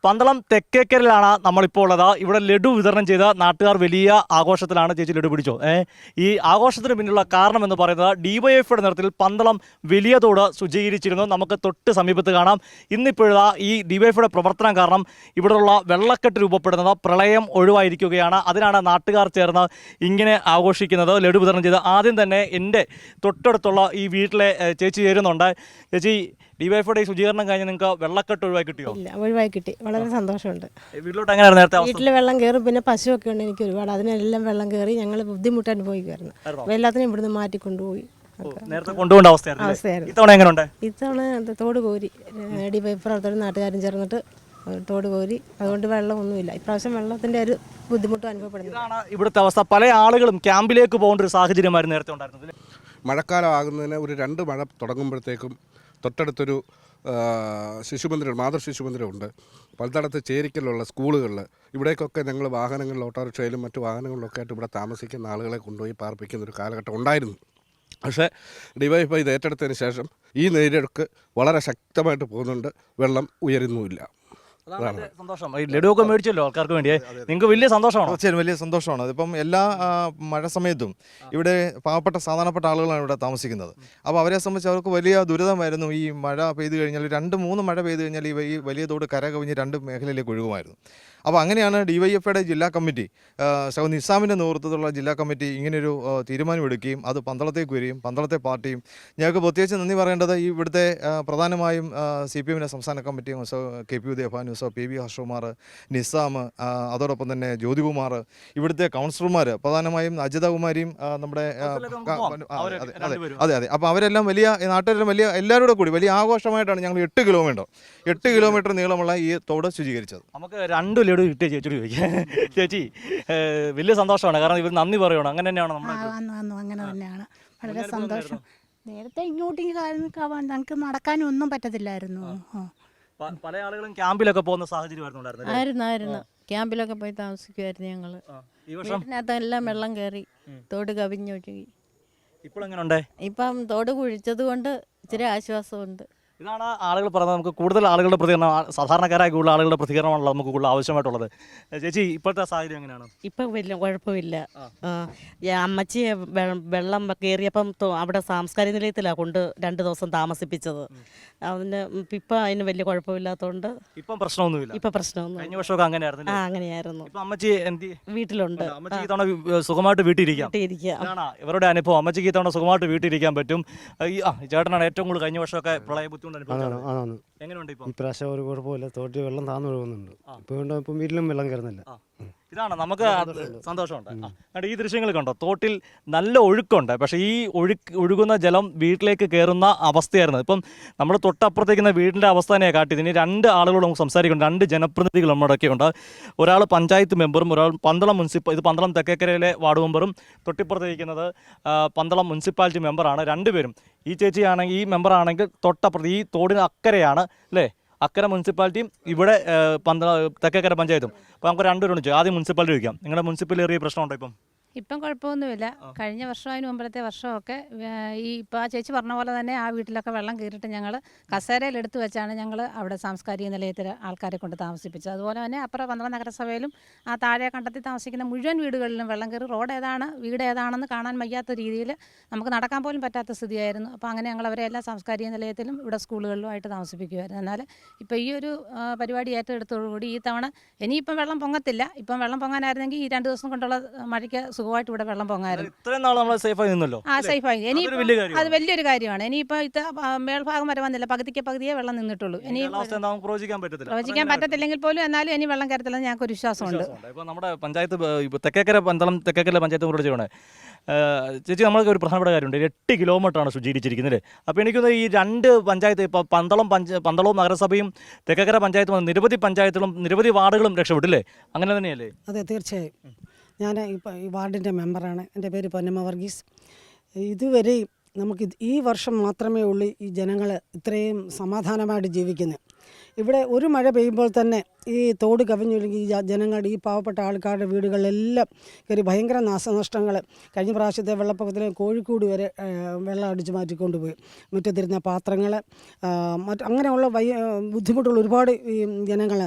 പന്തളം തെക്കേക്കരയിലാണ് നമ്മളിപ്പോൾ ഉള്ളത്. ഇവിടെ ലഡു വിതരണം ചെയ്ത നാട്ടുകാർ വലിയ ആഘോഷത്തിലാണ്. ചേച്ചി ലഡു പിടിച്ചോ? ഈ ആഘോഷത്തിന് പിന്നിലുള്ള കാരണം എന്ന് പറയുന്നത് ഡിവൈഎഫ്ഐയുടെ നേതൃത്വത്തിൽ പന്തളം വലിയ തോട് ശുചീകരിച്ചിരുന്നു. നമുക്ക് തൊട്ട് സമീപത്ത് കാണാം. ഇന്നിപ്പോഴാ ഈ ഡിവൈഎഫ്ഐയുടെ പ്രവർത്തനം കാരണം ഇവിടെയുള്ള വെള്ളക്കെട്ട് രൂപപ്പെടുന്നത് പ്രളയം ഒഴിവായിരിക്കുകയാണ്. അതിനാണ് നാട്ടുകാർ ചേർന്ന് ഇങ്ങനെ ആഘോഷിക്കുന്നത്. ലഡു വിതരണം ചെയ്ത് ആദ്യം തന്നെ എൻ്റെ തൊട്ടടുത്തുള്ള ഈ വീട്ടിലെ ചേച്ചി ചേരുന്നുണ്ട്. ചേച്ചി, ഡിവൈഎഫ്ഐയുടെ ശുചീകരണം കഴിഞ്ഞ് നിങ്ങൾക്ക് വെള്ളക്കെട്ട് ഒഴിവായി കിട്ടിയോ? ഇല്ല, ഒഴിവായി കിട്ടി. വളരെ സന്തോഷമുണ്ട്. വീട്ടിലോട്ട് എങ്ങനെയായിരുന്നു നേരത്തെ? വീട്ടിൽ വെള്ളം കയറും, പിന്നെ പശുവൊക്കെ ഉണ്ട് എനിക്ക് ഒരുപാട്. അതിനെല്ലാം വെള്ളം കയറി ഞങ്ങൾ ബുദ്ധിമുട്ട് അനുഭവിക്കുമായിരുന്നു. എല്ലാത്തിനും ഇവിടുന്ന് മാറ്റിക്കൊണ്ടുപോയി. നേരത്തെ കൊണ്ടുപോകേണ്ട അവസ്ഥയായിരുന്നു. ഇത്തവണ എങ്ങനെയുണ്ട്? ഇത്തവണ തോട് കോരി ഡിവൈഎഫ് നാട്ടുകാരും ചേർന്നിട്ട് തോട് കോരി, അതുകൊണ്ട് വെള്ളമൊന്നുമില്ല. ഇപ്രാവശ്യം വെള്ളത്തിന്റെ ഒരു ബുദ്ധിമുട്ടും അനുഭവപ്പെടുന്നു. ഇതാണ് ഇവിടുത്തെ അവസ്ഥ. പല ആളുകളും ക്യാമ്പിലേക്ക് പോകേണ്ട ഒരു സാഹചര്യമായിരുന്നു നേരത്തെ ഉണ്ടായിരുന്നത്. മഴക്കാലം ആകുന്നതിന് ഒരു 2 മഴ തുടങ്ങുമ്പോഴത്തേക്കും തൊട്ടടുത്തൊരു ശിശുമന്ദിരം, മാതൃശിശുമന്ദിരമുണ്ട്. പലതടത്ത് ചേരിക്കലുള്ള സ്കൂളുകളിൽ ഇവിടേക്കൊക്കെ ഞങ്ങൾ വാഹനങ്ങളിൽ, ഓട്ടോറിക്ഷയിലും മറ്റു വാഹനങ്ങളിലൊക്കെ ആയിട്ട് ഇവിടെ താമസിക്കുന്ന ആളുകളെ കൊണ്ടുപോയി പാർപ്പിക്കുന്ന ഒരു കാലഘട്ടം ഉണ്ടായിരുന്നു. പക്ഷേ ഡിവൈഎഫ്ഐ ഇത് ഏറ്റെടുത്തതിന് ശേഷം ഈ നീരൊഴുക്ക് വളരെ ശക്തമായിട്ട് പോകുന്നുണ്ട്. വെള്ളം ഉയരുന്നുമില്ല. സന്തോഷം. ഈ ലഡു ഒക്കെ മേടിച്ചല്ലോ ആൾക്കാർക്ക് വേണ്ടിയേ. നിങ്ങൾക്ക് വലിയ സന്തോഷമാണ്? തീർച്ചയായും വലിയ സന്തോഷമാണ്. അതിപ്പം എല്ലാ മഴ സമയത്തും ഇവിടെ പാവപ്പെട്ട സാധാരണപ്പെട്ട ആളുകളാണ് ഇവിടെ താമസിക്കുന്നത്. അപ്പോൾ അവരെ സംബന്ധിച്ച് അവർക്ക് വലിയ ദുരിതമായിരുന്നു. ഈ മഴ പെയ്തു കഴിഞ്ഞാൽ 2-3 മഴ പെയ്തു കഴിഞ്ഞാൽ ഈ വലിയ തോട് കര കവിഞ്ഞ് 2 മേഖലയിലേക്ക് ഒഴുകുമായിരുന്നു. അപ്പോൾ അങ്ങനെയാണ് ഡിവൈഎഫ്ഐയുടെ ജില്ലാ കമ്മിറ്റി, സഹോദരൻ നിസാമിൻ്റെ നേതൃത്വത്തിലുള്ള ജില്ലാ കമ്മിറ്റി ഇങ്ങനെയൊരു തീരുമാനമെടുക്കുകയും അത് പന്തളത്തേക്ക് വരികയും പന്തളത്തെ പാർട്ടിയും ഞങ്ങൾക്ക് പ്രത്യേകിച്ച് നന്ദി പറയേണ്ടത് ഈ ഇവിടുത്തെ പ്രധാനമായും CPM സംസ്ഥാന committee KP Udayabhanu, PV Harshakumar, Nizam, അതോടൊപ്പം തന്നെ ജ്യോതികുമാർ, ഇവിടുത്തെ കൗൺസിലർമാർ പ്രധാനമായും അജിതകുമാരിയും നമ്മുടെ അതെ. അപ്പോൾ അവരെല്ലാം വലിയ നാട്ടുകാരെല്ലാം വലിയ എല്ലാവരും കൂടി വലിയ ആഘോഷമായിട്ടാണ് ഞങ്ങൾ 8 കിലോമീറ്റർ നീളമുള്ള ഈ തോട് ശുചീകരിച്ചത്. നമുക്ക് 2 ലഡു കിട്ടിയ ചേച്ചിയോട് ചോദിക്കാം. ചേച്ചി, വലിയ സന്തോഷമാണ്. കാരണം ഇവർ നന്ദി പറയണം. അങ്ങനെ തന്നെയാണ് അങ്ങനെ തന്നെയാണ്. വളരെ സന്തോഷം. നേരത്തെ ഇങ്ങോട്ടേക്ക് ഞങ്ങൾക്ക് നടക്കാനും ഒന്നും പറ്റത്തില്ലായിരുന്നു. പല ആളുകളും ക്യാമ്പിലൊക്കെ പോകുന്ന സാഹചര്യമായിരുന്നു. ആയിരുന്നു. ക്യാമ്പിലൊക്കെ പോയി താമസിക്കുമായിരുന്നു ഞങ്ങള്. വീട്ടിനകത്തെല്ലാം വെള്ളം കയറി, തോട് കവിഞ്ഞൊഴുകി. ഇപ്പോൾ എങ്ങനെയുണ്ട്? ഇപ്പം തോട് കുഴിച്ചത് കൊണ്ട് ഇച്ചിരി ആശ്വാസമുണ്ട്. ഇതാണ് ആളുകൾ പറയുന്നത്. നമുക്ക് കൂടുതൽ ആളുകളുടെ പ്രതികരണം, സാധാരണക്കാരായ കൂടുതൽ ആളുകളുടെ പ്രതികരണമാണല്ലോ നമുക്ക് കൂടുതൽ ആവശ്യമായിട്ടുള്ളത്. ചേച്ചി, ഇപ്പോഴത്തെ സാഹചര്യം എങ്ങനെയാണ്? ഇപ്പം വലിയ കുഴപ്പമില്ല. അമ്മച്ചി വെള്ളം കയറിയപ്പം അവിടെ സാംസ്കാരിക നിലയത്തിലാണ് കൊണ്ട് 2 ദിവസം താമസിപ്പിച്ചത്. ഇപ്പം അതിന് വലിയ കുഴപ്പമില്ലാത്തതുകൊണ്ട് ഇപ്പം പ്രശ്നമൊന്നുമില്ല. ഇപ്പം പ്രശ്നമൊന്നും. കഴിഞ്ഞ വർഷമൊക്കെ അങ്ങനെയായിരുന്നു. അങ്ങനെയായിരുന്നു. അമ്മച്ചി വീട്ടിലുണ്ട്. അമ്മച്ചി ഇത്തവണ സുഖമായിട്ട് വീട്ടിലിരിക്കാം. ഇവരുടെ അനുഭവം. അമ്മച്ചിക്ക് ഇത്തവണ സുഖമായിട്ട് വീട്ടിലിരിക്കാൻ പറ്റും. ചേട്ടനാണ് ഏറ്റവും കൂടുതൽ കഴിഞ്ഞ വർഷമൊക്കെ പ്രളയ ബുദ്ധിമുട്ട് അനുഭവിച്ചത്. എങ്ങനെയുണ്ട് ഇപ്പം? ഇപ്രാവശ്യം ഒരു കുഴപ്പമില്ല. തോട്ടിൽ വെള്ളം താന്നു ഒഴുകുന്നുണ്ട്. ഇപ്പം വീട്ടിലും വെള്ളം കയറുന്നില്ല. ഇതാണ് നമുക്ക് സന്തോഷമുണ്ട്. ഈ ദൃശ്യങ്ങൾ കണ്ടോ? തോട്ടിൽ നല്ല ഒഴുക്കുണ്ട്. പക്ഷേ ഈ ഒഴുകുന്ന ജലം വീട്ടിലേക്ക് കയറുന്ന അവസ്ഥയായിരുന്നു. ഇപ്പം നമ്മൾ തൊട്ടപ്പുറത്തേക്കുന്ന വീടിൻ്റെ അവസ്ഥ തന്നെയാണ് കാട്ടിയത്. ഇനി 2 ആളുകളോട് നമുക്ക് സംസാരിക്കുന്നുണ്ട്. 2 ജനപ്രതിനിധികൾ നമ്മുടെയൊക്കെയുണ്ട്. ഒരാൾ പഞ്ചായത്ത് മെമ്പറും ഒരാൾ പന്തളം ഇത് പന്തളം തെക്കേക്കരയിലെ വാർഡ് മെമ്പറും, തൊട്ടിപ്പുറത്തേക്കുന്നത് പന്തളം മുനിസിപ്പാലിറ്റി മെമ്പറാണ്. 2 പേരും. ഈ ചേച്ചിയാണെങ്കിൽ, ഈ മെമ്പറാണെങ്കിൽ തൊട്ടപ്പുറത്ത് ഈ തോടിന് അക്കരയാണ് അല്ലേ? അക്കര മുനിസിപ്പാലിറ്റിയും ഇവിടെ തെക്കേക്കര പഞ്ചായത്തും. അപ്പോൾ നമുക്ക് 2 പേരോട് ചോദിക്കാം. ആദ്യം മുനിസിപ്പാലിറ്റി ചോദിക്കാം. നിങ്ങളുടെ മുനിസിപ്പൽ ഏറിയ പ്രശ്നമുണ്ടോ ഇപ്പം കുഴപ്പമൊന്നുമില്ല. കഴിഞ്ഞ വർഷം അതിന് മുമ്പത്തെ വർഷമൊക്കെ ഇപ്പോൾ ആ ചേച്ചി പറഞ്ഞ പോലെ തന്നെ ആ വീട്ടിലൊക്കെ വെള്ളം കയറിയിട്ട് ഞങ്ങൾ കസേരയിൽ എടുത്തു വെച്ചാണ് ഞങ്ങൾ അവിടെ സാംസ്കാരിക നിലയത്തിൽ ആൾക്കാരെ കൊണ്ട് താമസിപ്പിച്ചത്. അതുപോലെ തന്നെ അപ്പുറം പന്തളം നഗരസഭയിലും ആ താഴെ കണ്ടെത്തി താമസിക്കുന്ന മുഴുവൻ വീടുകളിലും വെള്ളം കയറി റോഡ് ഏതാണ് വീട് ഏതാണെന്ന് കാണാൻ വയ്യാത്ത രീതിയിൽ നമുക്ക് നടക്കാൻ പോലും പറ്റാത്ത സ്ഥിതിയായിരുന്നു. അപ്പോൾ അങ്ങനെ ഞങ്ങൾ അവരെ എല്ലാ സാംസ്കാരിക നിലയത്തിലും ഇവിടെ സ്കൂളുകളിലുമായിട്ട് താമസിപ്പിക്കുമായിരുന്നു. എന്നാൽ ഇപ്പോൾ ഈ ഒരു പരിപാടി ഏറ്റെടുത്തോടുകൂടി ഈ തവണ ഇനിയിപ്പം വെള്ളം പൊങ്ങത്തില്ല. ഇപ്പം വെള്ളം പൊങ്ങാനായിരുന്നെങ്കിൽ ഈ 2 ദിവസം കൊണ്ടുള്ള മഴയ്ക്ക് സുഖമായിട്ട് ഇവിടെ വെള്ളം പൊങ്ങായിരുന്നു. സേഫായി. ഇനി അത് വലിയൊരു കാര്യമാണ്. ഇനിയിപ്പോൾ മേൽഭാഗം വരെ വന്നില്ല, പകുതിയെ വെള്ളം നിന്നിട്ടുള്ളൂ. ഇനി പ്രവചിക്കാൻ പറ്റത്തില്ലെങ്കിൽ പോലും എന്നാലും ഇനി വെള്ളം കയറത്തില്ലെന്ന് ഞങ്ങൾക്ക് ഒരു വിശ്വാസമുണ്ട്. ഇപ്പോൾ നമ്മുടെ പഞ്ചായത്ത് തെക്കേക്കര പഞ്ചായത്ത് ചെയ്യണേ ചേച്ചി, നമ്മൾക്ക് ഒരു പ്രധാനപ്പെട്ട കാര്യമുണ്ട്. 8 കിലോമീറ്ററാണ് ശുചീകരിച്ചിരിക്കുന്നത്. അപ്പോൾ എനിക്കൊന്ന് ഈ 2 പഞ്ചായത്ത്, ഇപ്പോൾ പന്തളവും നഗരസഭയും തെക്കേക്കര പഞ്ചായത്തും നിരവധി പഞ്ചായത്തുകളും നിരവധി വാർഡുകളും രക്ഷപ്പെട്ടില്ലേ? അങ്ങനെ തന്നെയല്ലേ? അതെ, തീർച്ചയായും. ഞാൻ ഇപ്പോൾ ഈ വാർഡിൻ്റെ മെമ്പറാണ്. എൻ്റെ പേര് പൊന്നമ്മ വർഗീസ്. ഇതുവരെ നമുക്ക് ഈ വർഷം മാത്രമേ ഉള്ളൂ ഈ ജനങ്ങൾ ഇത്രയും സമാധാനമായിട്ട് ജീവിക്കുന്നത്. ഇവിടെ ഒരു മഴ പെയ്യുമ്പോൾ തന്നെ ഈ തോട് കവിഞ്ഞൊഴുകി ഈ ജനങ്ങളുടെ ഈ പാവപ്പെട്ട ആൾക്കാരുടെ വീടുകളിലെല്ലാം കയറി ഭയങ്കര നാശനഷ്ടങ്ങൾ. കഴിഞ്ഞ പ്രാവശ്യത്തെ വെള്ളപ്പൊക്കത്തിൽ കോഴിക്കോട് വരെ വെള്ളം അടിച്ചു മാറ്റിക്കൊണ്ടുപോയി. മുറ്റത്തിരുന്ന പാത്രങ്ങൾ അങ്ങനെയുള്ള ബുദ്ധിമുട്ടുകൾ ഒരുപാട് ഈ ജനങ്ങൾ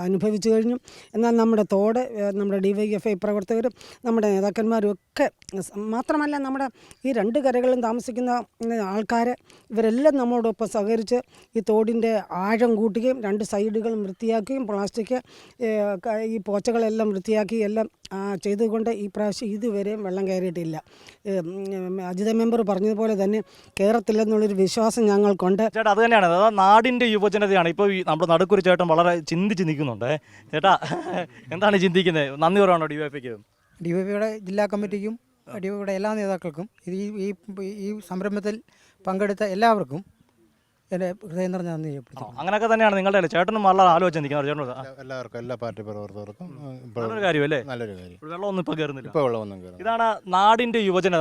അനുഭവിച്ചു കഴിഞ്ഞു. എന്നാൽ നമ്മുടെ തോട് നമ്മുടെ DYFI പ്രവർത്തകരും നമ്മുടെ നേതാക്കന്മാരും ഒക്കെ മാത്രമല്ല നമ്മുടെ ഈ രണ്ട് കരകളിലും താമസിക്കുന്ന ആൾക്കാർ ഇവരെല്ലാം നമ്മളോടൊപ്പം സഹകരിച്ച് ഈ തോടിൻ്റെ ആഴം കൂട്ടുകയും രണ്ട് സൈഡുകളും വൃത്തിയാക്കുകയും പ്ലാസ്റ്റിക് ഈ പോച്ചകളെല്ലാം വൃത്തിയാക്കി എല്ലാം ചെയ്തുകൊണ്ട് ഈ പ്രാവശ്യം ഇതുവരെയും വെള്ളം കയറിയിട്ടില്ല. അജിത മെമ്പർ പറഞ്ഞതുപോലെ തന്നെ കയറത്തില്ലെന്നുള്ളൊരു വിശ്വാസം ഞങ്ങൾക്കുണ്ട്. ചേട്ടാ അത് തന്നെയാണ്, അതായത് നാടിൻ്റെ യുവജനതയാണ് ഇപ്പോൾ ഈ നമ്മുടെ നടുക്കൊരു ചേട്ടൻ വളരെ ചിന്തിച്ച് നിൽക്കുന്നുണ്ട്. ചേട്ടാ എന്താണ് ചിന്തിക്കുന്നത്? നന്ദി പറയാണോ DYFIക്ക്? DYFIയുടെ ജില്ലാ കമ്മിറ്റിക്കും DYFIയുടെ എല്ലാ നേതാക്കൾക്കും ഈ സംരംഭത്തിൽ പങ്കെടുത്ത എല്ലാവർക്കും എൻ്റെ ഹൃദയം നിറഞ്ഞ നന്ദി ചെയ്യപ്പെടുന്നു. അങ്ങനെയൊക്കെ തന്നെയാണ് നിങ്ങളുടെ ചേട്ടനും നല്ല ആലോചന നിൽക്കുന്നത്. എല്ലാവർക്കും എല്ലാ പാർട്ടി പ്രവർത്തകർക്കും നല്ലൊരു കാര്യമല്ലേ? നല്ലൊരു കാര്യം. വെള്ളമൊന്നും ഇപ്പോൾ കയറുന്നില്ല. ഇപ്പോൾ വെള്ളമൊന്നും കയറും. ഇതാണ് നാടിൻ്റെ യുവജനത.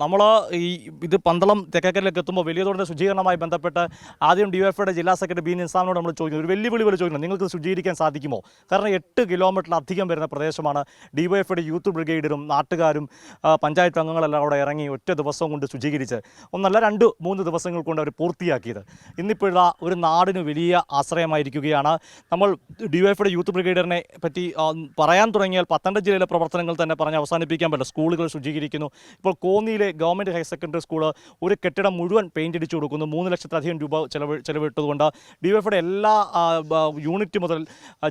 നമ്മൾ ഈ ഇത് പന്തളം തെക്കേക്കരയിലേക്ക് എത്തുമ്പോൾ വലിയ തോടിൻ്റെ ശുചീകരണവുമായി ബന്ധപ്പെട്ട് ആദ്യം DYFIയുടെ ജില്ലാ സെക്രട്ടറി B നിസാമിനോട് നമ്മൾ ചോദിക്കുന്നത്, ഒരു വെല്ലുവിളി പോലെ ചോദിക്കുന്നത്, നിങ്ങൾക്ക് ശുചീകരിക്കാൻ സാധിക്കുമോ? കാരണം 8 കിലോമീറ്ററിലധികം വരുന്ന പ്രദേശമാണ്. DYFIയുടെ യൂത്ത് ബ്രിഗേഡിലും നാട്ടുകാരും പഞ്ചായത്ത് അംഗങ്ങളെല്ലാം അവിടെ ഇറങ്ങി ഒറ്റ ദിവസം കൊണ്ട് ശുചീകരിച്ച് 1 2 3 ദിവസങ്ങൾ കൊണ്ട് അവർ പൂർത്തിയാക്കിയത്. ഇന്നിപ്പോഴുള്ള ഒരു നാടിന് വലിയ ആശ്രയമായിരിക്കുകയാണ്. നമ്മൾ DYFIയുടെ യൂത്ത് ബ്രിഗേഡിനെ പറ്റി പറയാൻ തുടങ്ങിയാൽ പത്തനംതിട്ട ജില്ലയിലെ പ്രവർത്തനങ്ങൾ തന്നെ പറഞ്ഞ് അവസാനിപ്പിക്കാൻ പറ്റില്ല. സ്കൂളുകൾ ശുചീകരിക്കുന്നു. ഇപ്പോൾ കോന്നിയിലെ ഗവൺമെൻറ് ഹയർ സെക്കൻഡറി സ്കൂൾ ഒരു കെട്ടിടം മുഴുവൻ പെയിൻ്റ് അടിച്ചു കൊടുക്കുന്നു. 3 ലക്ഷത്തിലധികം രൂപ ചെലവിട്ടതുകൊണ്ട് DYFIയുടെ എല്ലാ യൂണിറ്റ് മുതൽ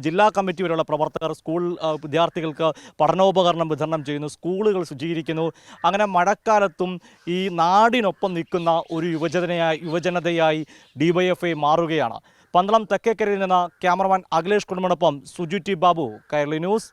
ജില്ലാ കമ്മിറ്റി വരെയുള്ള പ്രവർത്തകർ സ്കൂൾ വിദ്യാർത്ഥികൾക്ക് പഠനോപകരണം വിതരണം ചെയ്യുന്നു. സ്കൂളുകൾ ശുചീകരിക്കുന്നു. അങ്ങനെ മഴക്കാലത്തും ഈ നാടിനൊപ്പം നിൽക്കുന്ന ഒരു യുവജനതയായി DYFI മാറുകയാണ്. പന്തളം തെക്കേക്കരയിൽ നിന്ന് ക്യാമറമാൻ അഖിലേഷ് കുടുംബനൊപ്പം സുജു T. ബാബു, കൈരളി ന്യൂസ്.